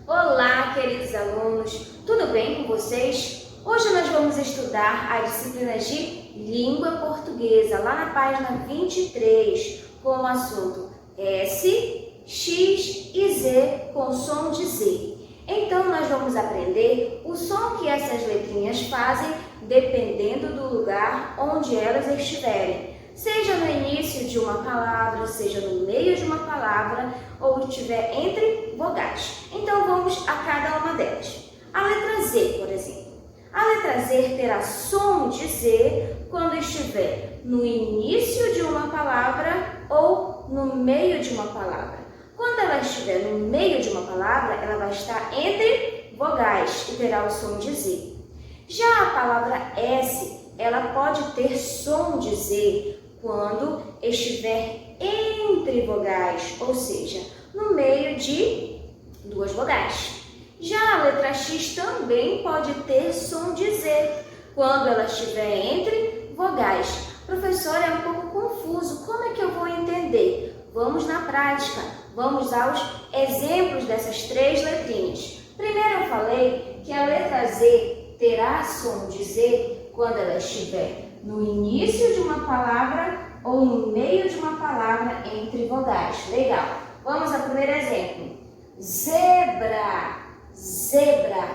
Olá, queridos alunos, tudo bem com vocês? Hoje nós vamos estudar a disciplina de Língua Portuguesa, lá na página 23, com o assunto S, X e Z com som de Z. Então, nós vamos aprender o som que essas letrinhas fazem dependendo do lugar onde elas estiverem. Seja no início de uma palavra, seja no meio de uma palavra ou estiver entre vogais. Então, vamos a cada uma delas. A letra Z, por exemplo. A letra Z terá som de Z quando estiver no início de uma palavra ou no meio de uma palavra. Quando ela estiver no meio de uma palavra, ela vai estar entre vogais e terá o som de Z. Já a palavra S, ela pode ter som de Z quando estiver entre vogais, ou seja, no meio de duas vogais. Já a letra X também pode ter som de Z quando ela estiver entre vogais. Professor, é um pouco confuso, como é que eu vou entender? Vamos na prática, vamos aos exemplos dessas três letrinhas. Primeiro eu falei que a letra Z terá som de Z quando ela estiver no início de uma palavra ou no meio de uma palavra entre vogais. Legal. Vamos ao primeiro exemplo. Zebra, zebra.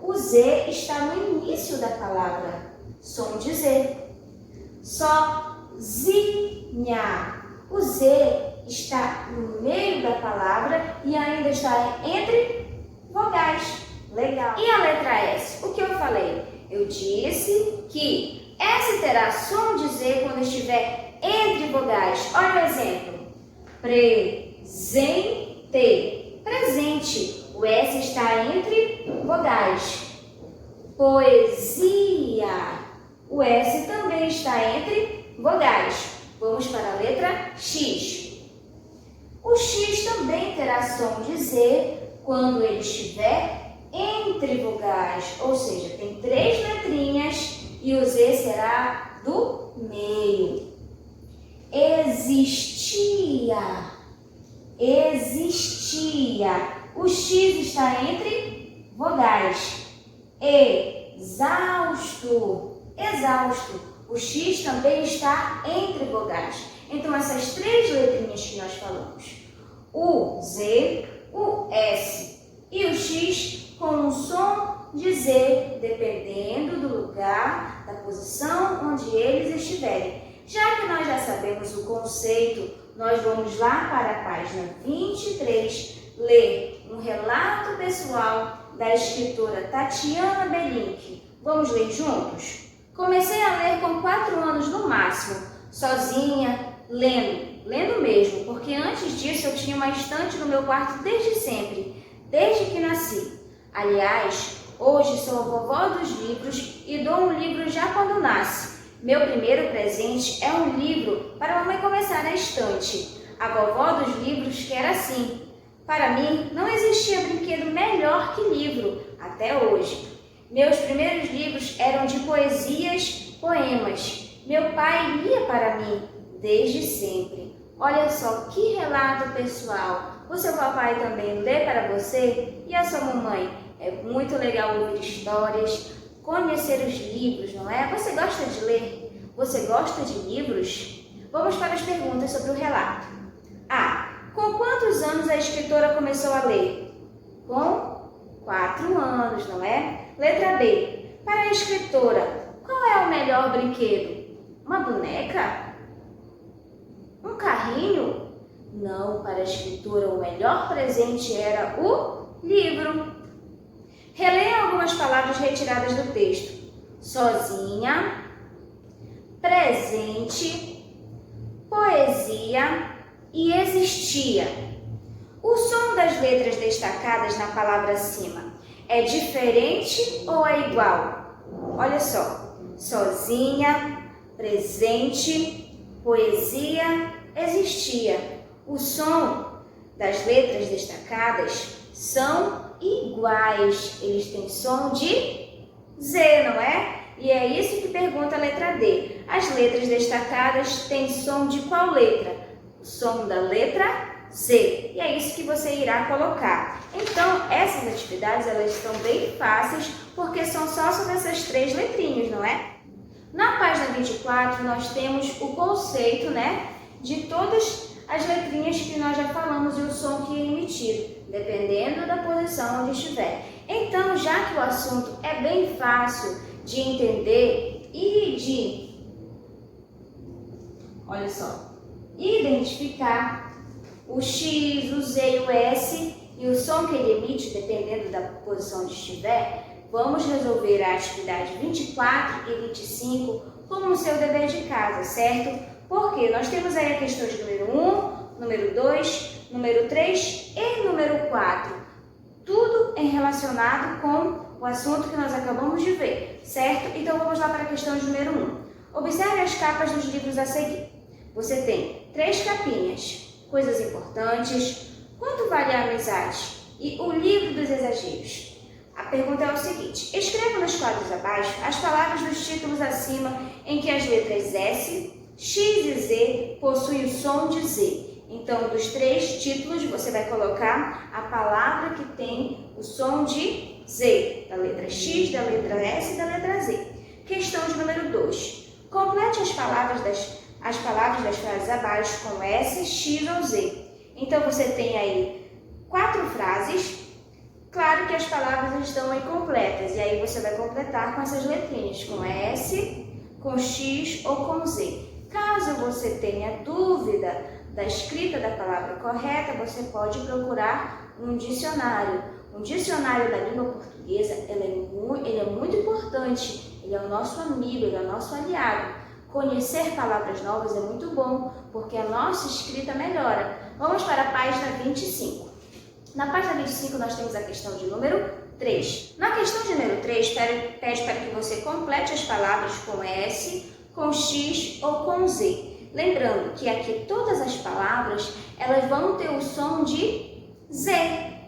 O Z está no início da palavra, som de Z. Sozinha. O Z está no meio da palavra e ainda está entre vogais. Legal. E a letra S? O que eu falei? Eu disse que S terá som de Z quando estiver entre vogais. Olha o exemplo. Presente. Presente. O S está entre vogais. Poesia. O S também está entre vogais. Vamos para a letra X. O X também terá som de Z quando ele estiver entre vogais, ou seja, tem três letrinhas e o Z será do meio. Existia, existia. O X está entre vogais. Exausto, exausto. O X também está entre vogais. Então, essas três letrinhas que nós falamos, o Z, o S e o X, com um som de Z, dependendo do lugar, da posição onde eles estiverem. Já que nós já sabemos o conceito, nós vamos lá para a página 23, ler um relato pessoal da escritora Tatiana Belink. Vamos ler juntos? Comecei a ler com 4 anos no máximo, sozinha, lendo mesmo, porque antes disso eu tinha uma estante no meu quarto desde sempre, desde que nasci. Aliás, hoje sou a vovó dos livros e dou um livro já quando nasce. Meu primeiro presente é um livro para a mamãe começar na estante. A vovó dos livros quer assim. Para mim, não existia brinquedo melhor que livro, até hoje. Meus primeiros livros eram de poesias, poemas. Meu pai lia para mim, desde sempre. Olha só que relato pessoal. O seu papai também lê para você? E a sua mamãe? É muito legal ouvir histórias, conhecer os livros, não é? Você gosta de ler? Você gosta de livros? Vamos para as perguntas sobre o relato. A. Com quantos anos a escritora começou a ler? Com 4 anos, não é? Letra B. Para a escritora, qual é o melhor brinquedo? Uma boneca? Um carrinho? Não, para a escritora o melhor presente era o livro. Releia algumas palavras retiradas do texto. Sozinha, presente, poesia e existia. O som das letras destacadas na palavra acima é diferente ou é igual? Olha só. Sozinha, presente, poesia, existia. O som das letras destacadas são iguais. Eles têm som de Z, não é? E é isso que pergunta a letra D. As letras destacadas têm som de qual letra? O som da letra Z. E é isso que você irá colocar. Então, essas atividades, elas estão bem fáceis, porque são só sobre essas 3 letrinhas, não é? Na página 24, nós temos o conceito, né, de todas as letrinhas que nós já falamos e o som que é emitido, dependendo da posição onde estiver. Então, já que o assunto é bem fácil de entender e de, olha só, identificar o X, o Z e o S e o som que ele emite, dependendo da posição onde estiver, vamos resolver a atividade 24 e 25 como o seu dever de casa, certo? Porque nós temos aí a questão de número 1, número 2, número 3 e número 4. Tudo relacionado com o assunto que nós acabamos de ver, certo? Então vamos lá para a questão de número 1. Observe as capas dos livros a seguir. Você tem 3 capinhas. Coisas importantes, quanto vale a amizade e o livro dos exageros. A pergunta é o seguinte: escreva nos quadros abaixo as palavras dos títulos acima em que as letras S, X e Z possuem o som de Z. Então, dos 3 títulos, você vai colocar a palavra que tem o som de Z, da letra X, da letra S e da letra Z. Questão de número 2. Complete as palavras das frases abaixo com S, X ou Z. Então, você tem aí 4 frases. Claro que as palavras estão incompletas, e aí você vai completar com essas letrinhas, com S, com X ou com Z. Caso você tenha dúvida da escrita da palavra correta, você pode procurar um dicionário. Um dicionário da língua portuguesa, ele é muito importante, ele é o nosso amigo, ele é o nosso aliado. Conhecer palavras novas é muito bom, porque a nossa escrita melhora. Vamos para a página 25. Na página 25 nós temos a questão de número 3. Na questão de número 3, pede para que você complete as palavras com S, com X ou com Z. Lembrando que aqui todas as palavras, elas vão ter o som de Z.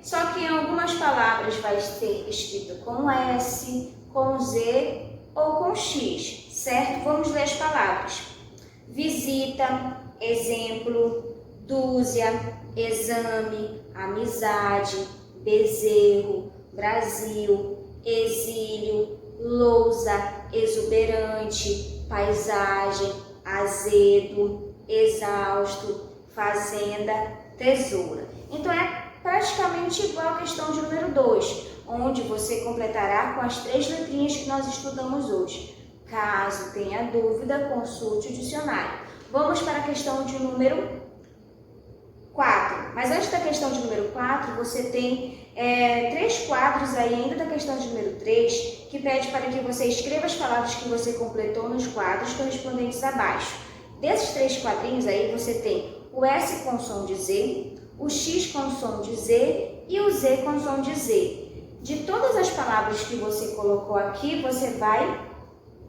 Só que em algumas palavras vai ser escrito com S, com Z ou com X, certo? Vamos ler as palavras. Visita, exemplo, dúzia, exame, amizade, bezerro, Brasil, exílio, lousa, exuberante, paisagem, azedo, exausto, fazenda, tesoura. Então é praticamente igual à questão de número 2, onde você completará com as 3 letrinhas que nós estudamos hoje. Caso tenha dúvida, consulte o dicionário. Vamos para a questão de número 4. Mas antes da questão de número 4, você tem 3 quadros aí ainda da questão de número 3, que pede para que você escreva as palavras que você completou nos quadros correspondentes abaixo. Desses 3 quadrinhos aí, você tem o S com som de Z, o X com som de Z e o Z com som de Z. De todas as palavras que você colocou aqui, você vai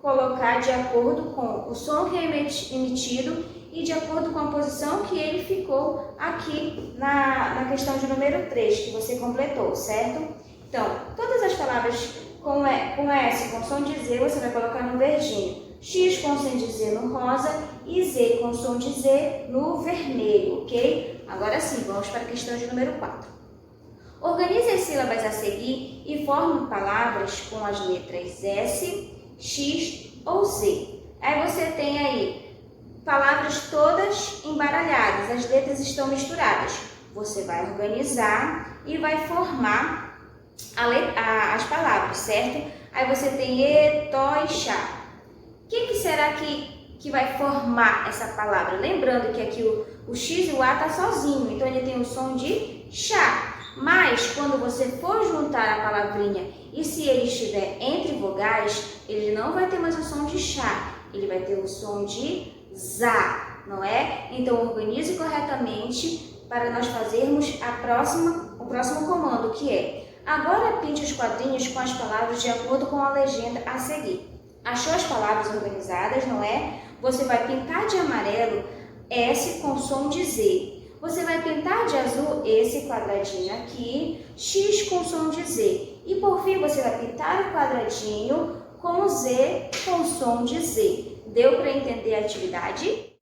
colocar de acordo com o som que é emitido e de acordo com a posição que ele ficou aqui na questão de número 3, que você completou, certo? Então, todas as palavras com S com som de Z, você vai colocar no verdinho. X com som de Z no rosa e Z com som de Z no vermelho, ok? Agora sim, vamos para a questão de número 4. Organize as sílabas a seguir e forme palavras com as letras S, X ou Z. Aí você tem aí palavras todas embaralhadas, as letras estão misturadas. Você vai organizar e vai formar as palavras, certo? Aí você tem E, Tó e Chá. O que será que vai formar essa palavra? Lembrando que aqui o X e o A está sozinho, então ele tem o som de chá. Mas, quando você for juntar a palavrinha e se ele estiver entre vogais, ele não vai ter mais o som de chá, ele vai ter o som de zá, não é? Então, organize corretamente para nós fazermos o próximo comando, que é: agora pinte os quadrinhos com as palavras de acordo com a legenda a seguir. Achou as palavras organizadas, não é? Você vai pintar de amarelo S com som de Z. Você vai pintar de azul esse quadradinho aqui, X com som de Z. E por fim, você vai pintar o quadradinho com Z com som de Z. Deu para entender a atividade?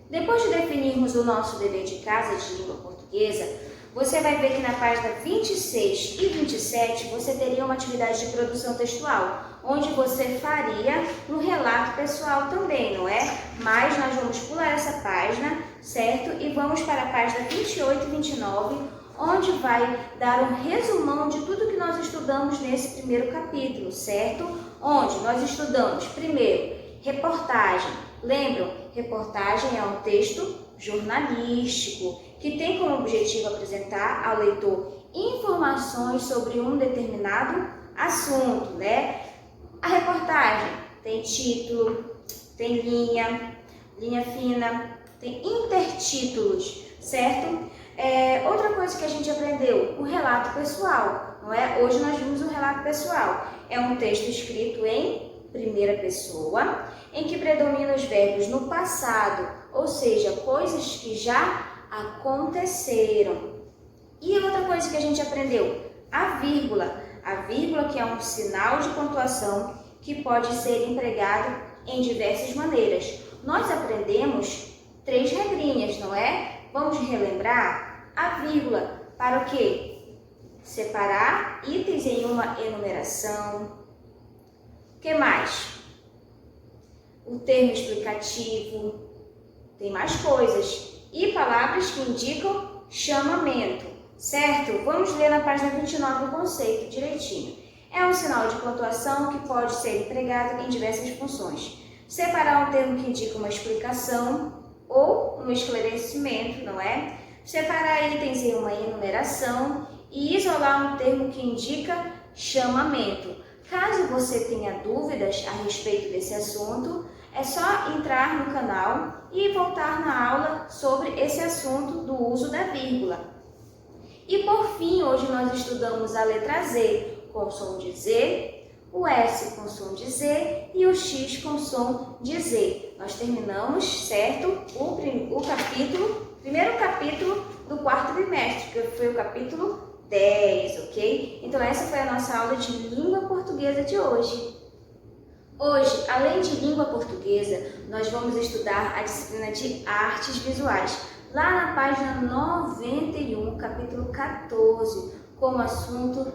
Depois de definirmos o nosso dever de casa de língua portuguesa, portuguesa, você vai ver que na página 26 e 27 você teria uma atividade de produção textual, onde você faria um relato pessoal também, não é? Mas nós vamos pular essa página, certo? E vamos para a página 28 e 29, onde vai dar um resumão de tudo que nós estudamos nesse primeiro capítulo, certo? Onde nós estudamos, primeiro, reportagem. Lembram? Reportagem é um texto jornalístico que tem como objetivo apresentar ao leitor informações sobre um determinado assunto, né? A reportagem tem título, tem linha fina, tem intertítulos, certo? Outra coisa que a gente aprendeu, o relato pessoal, não é? Hoje nós vimos um relato pessoal. É um texto escrito em primeira pessoa, em que predominam os verbos no passado, ou seja, coisas que já aconteceram. E outra coisa que a gente aprendeu, a vírgula. A vírgula que é um sinal de pontuação que pode ser empregado em diversas maneiras. Nós aprendemos 3 regrinhas, não é? Vamos relembrar? A vírgula para o quê? Separar itens em uma enumeração. O que mais? O termo explicativo. Tem mais coisas. E palavras que indicam chamamento, certo? Vamos ler na página 29 o conceito direitinho. É um sinal de pontuação que pode ser empregado em diversas funções. Separar um termo que indica uma explicação ou um esclarecimento, não é? Separar itens em uma enumeração e isolar um termo que indica chamamento. Caso você tenha dúvidas a respeito desse assunto, é só entrar no canal e voltar na aula sobre esse assunto do uso da vírgula. E por fim, hoje nós estudamos a letra Z com som de Z, o S com som de Z e o X com som de Z. Nós terminamos, certo, o primeiro capítulo do 4º trimestre, que foi o capítulo 10, ok? Então essa foi a nossa aula de língua portuguesa de hoje. Hoje, além de língua portuguesa, nós vamos estudar a disciplina de artes visuais, lá na página 91, capítulo 14, com o assunto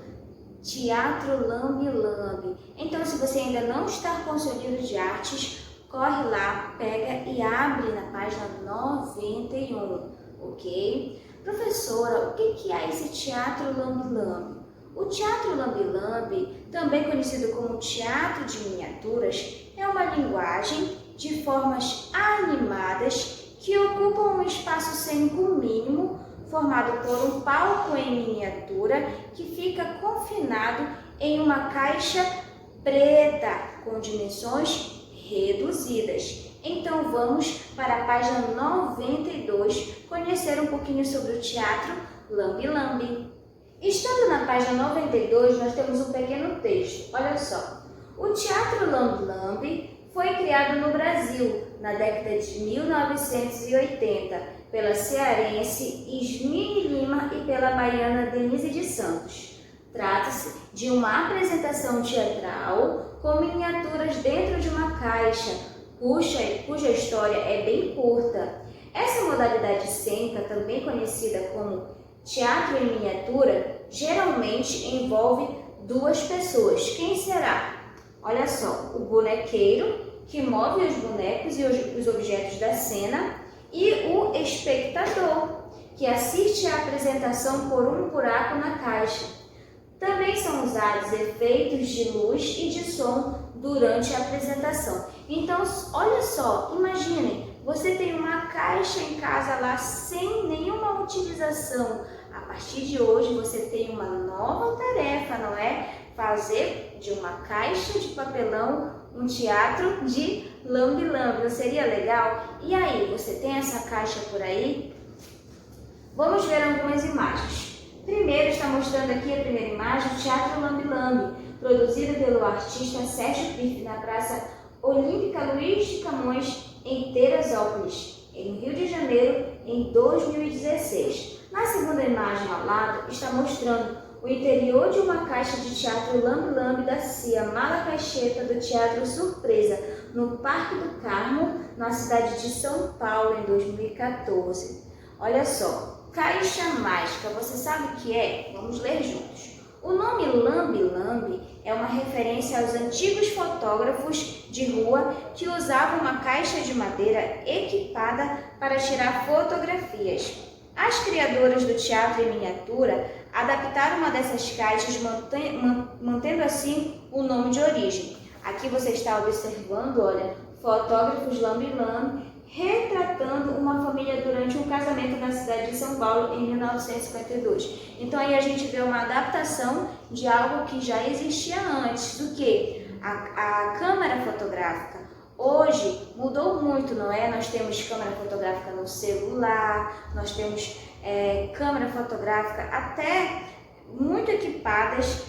Teatro Lambe-Lambe. Então, se você ainda não está com o seu livro de artes, corre lá, pega e abre na página 91, ok? Professora, o que é esse Teatro Lambe-Lambe? O Teatro Lambe-Lambe, também conhecido como teatro de miniaturas, é uma linguagem de formas animadas que ocupam um espaço cênico mínimo, formado por um palco em miniatura que fica confinado em uma caixa preta com dimensões reduzidas. Então vamos para a página 92 conhecer um pouquinho sobre o Teatro Lambe-Lambe. Estando na página 92, nós temos um pequeno texto. Olha só. O Teatro Lambe-Lambe foi criado no Brasil na década de 1980 pela cearense Ismine Lima e pela baiana Denise de Santos. Trata-se de uma apresentação teatral com miniaturas dentro de uma caixa, cuja história é bem curta. Essa modalidade cênica, também conhecida como teatro em miniatura, geralmente envolve 2 pessoas. Quem será? Olha só, o bonequeiro, que move os bonecos e os objetos da cena, e o espectador, que assiste à apresentação por um buraco na caixa. Também são usados efeitos de luz e de som durante a apresentação. Então, olha só, imaginem, você tem uma caixa em casa lá sem nenhuma utilização. A partir de hoje você tem uma nova tarefa, não é? Fazer de uma caixa de papelão um teatro de lambe-lambe. Não seria legal? E aí, você tem essa caixa por aí? Vamos ver algumas imagens. Primeiro está mostrando aqui a primeira imagem, o Teatro Lambe-Lambe, produzido pelo artista Sérgio Piff na Praça Olímpica Luiz de Camões, em Teresópolis, em Rio de Janeiro, em 2016. Na segunda imagem ao lado está mostrando o interior de uma caixa de teatro lambe-lambe da CIA Malacaixeta do Teatro Surpresa, no Parque do Carmo, na cidade de São Paulo, em 2014. Olha só, caixa mágica, você sabe o que é? Vamos ler juntos. O nome lambe-lambe é uma referência aos antigos fotógrafos de rua que usavam uma caixa de madeira equipada para tirar fotografias. As criadoras do teatro em miniatura adaptaram uma dessas caixas, mantendo assim o nome de origem. Aqui você está observando, olha, fotógrafos lambe-lambe retratando uma família durante um casamento na cidade de São Paulo em 1952. Então aí a gente vê uma adaptação de algo que já existia antes, do que a câmera fotográfica. Hoje mudou muito, não é? Nós temos câmera fotográfica no celular, nós temos câmera fotográfica até muito equipadas,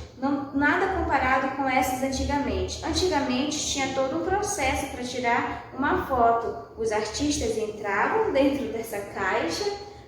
nada comparado com essas antigamente. Antigamente tinha todo um processo para tirar uma foto. Os artistas entravam dentro dessa caixa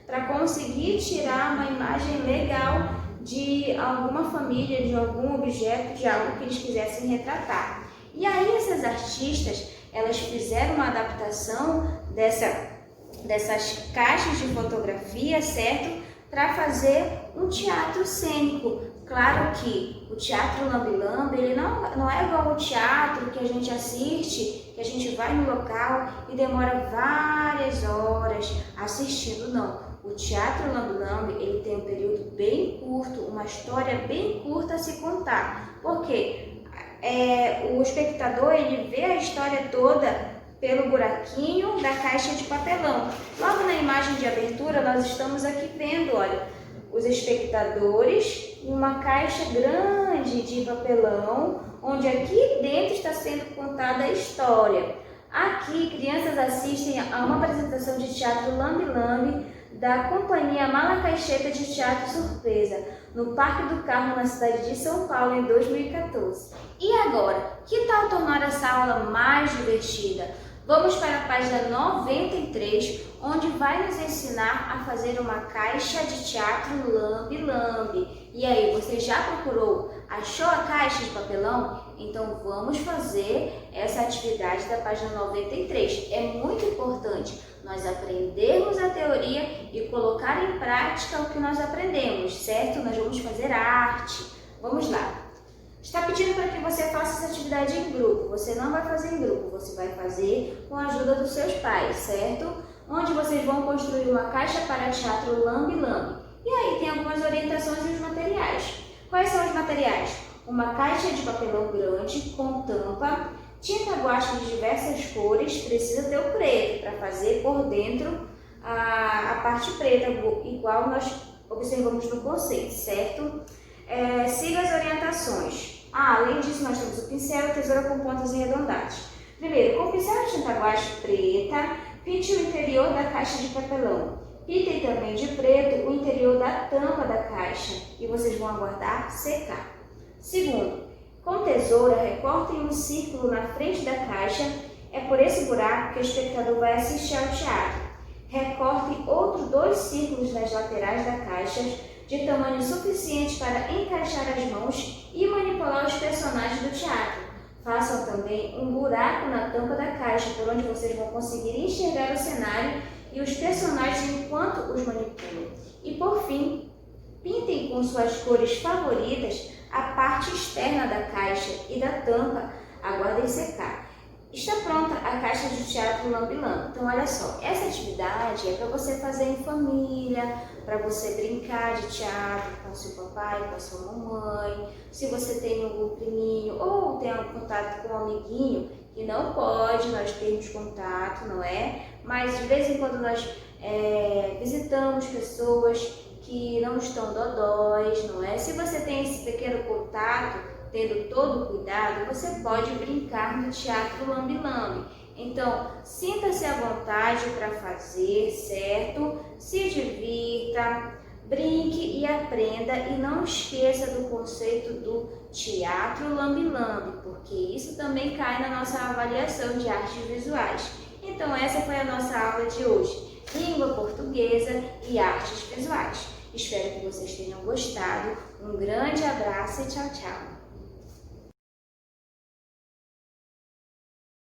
para conseguir tirar uma imagem legal de alguma família, de algum objeto, de algo que eles quisessem retratar. E aí essas artistas, elas fizeram uma adaptação dessas caixas de fotografia, certo? Para fazer um teatro cênico. Claro que o teatro lambe-lambe, ele não é igual ao teatro que a gente assiste, que a gente vai no local e demora várias horas assistindo, não. O teatro lambe-lambe, ele tem um período bem curto, uma história bem curta a se contar. Por quê? O espectador, ele vê a história toda pelo buraquinho da caixa de papelão. Logo na imagem de abertura, nós estamos aqui vendo, olha, os espectadores em uma caixa grande de papelão, onde aqui dentro está sendo contada a história. Aqui, crianças assistem a uma apresentação de teatro lambe-lambe da Companhia Malacaixeta de Teatro Surpresa, no Parque do Carmo, na cidade de São Paulo, em 2014. E agora, que tal tornar essa aula mais divertida? Vamos para a página 93, onde vai nos ensinar a fazer uma caixa de teatro lambe-lambe. E aí, você já procurou? Achou a caixa de papelão? Então vamos fazer essa atividade da página 93. É muito importante nós aprendermos a teoria e colocar em prática o que nós aprendemos, certo? Nós vamos fazer arte. Vamos lá. Está pedindo para que você faça essa atividade em grupo. Você não vai fazer em grupo, você vai fazer com a ajuda dos seus pais, certo? Onde vocês vão construir uma caixa para teatro lambe-lambe. E aí tem algumas orientações e os materiais. Quais são os materiais? Uma caixa de papelão grande com tampa, tinta guache de diversas cores, precisa ter o preto para fazer por dentro a parte preta, igual nós observamos no conceito, certo? Siga as orientações. Além disso, nós temos o pincel e a tesoura com pontas arredondadas. Primeiro, com o pincel de tinta guache preta, pinte o interior da caixa de papelão. Pintem também de preto o interior da tampa da caixa e vocês vão aguardar secar. Segundo, com tesoura, recortem um círculo na frente da caixa. É por esse buraco que o espectador vai assistir ao teatro. Recortem outros 2 círculos nas laterais da caixa, de tamanho suficiente para encaixar as mãos e manipular os personagens do teatro. Façam também um buraco na tampa da caixa, por onde vocês vão conseguir enxergar o cenário e os personagens enquanto os manipulam. E por fim, pintem com suas cores favoritas a parte externa da caixa e da tampa. Aguardem secar. Está pronta a caixa de teatro lambe-lambe. Então, olha só, essa atividade é para você fazer em família, para você brincar de teatro com seu papai, com a sua mamãe. Se você tem algum priminho ou tem algum contato com um amiguinho, que não pode nós termos contato, não é? Mas de vez em quando nós visitamos pessoas que não estão dodóis, não é? Se você tem esse pequeno contato, tendo todo o cuidado, você pode brincar no teatro lambe-lambe. Então, sinta-se à vontade para fazer, certo? Se divirta, brinque e aprenda, e não esqueça do conceito do teatro lambe-lambe, porque isso também cai na nossa avaliação de artes visuais. Então, essa foi a nossa aula de hoje, língua portuguesa e artes visuais. Espero que vocês tenham gostado. Um grande abraço e tchau, tchau!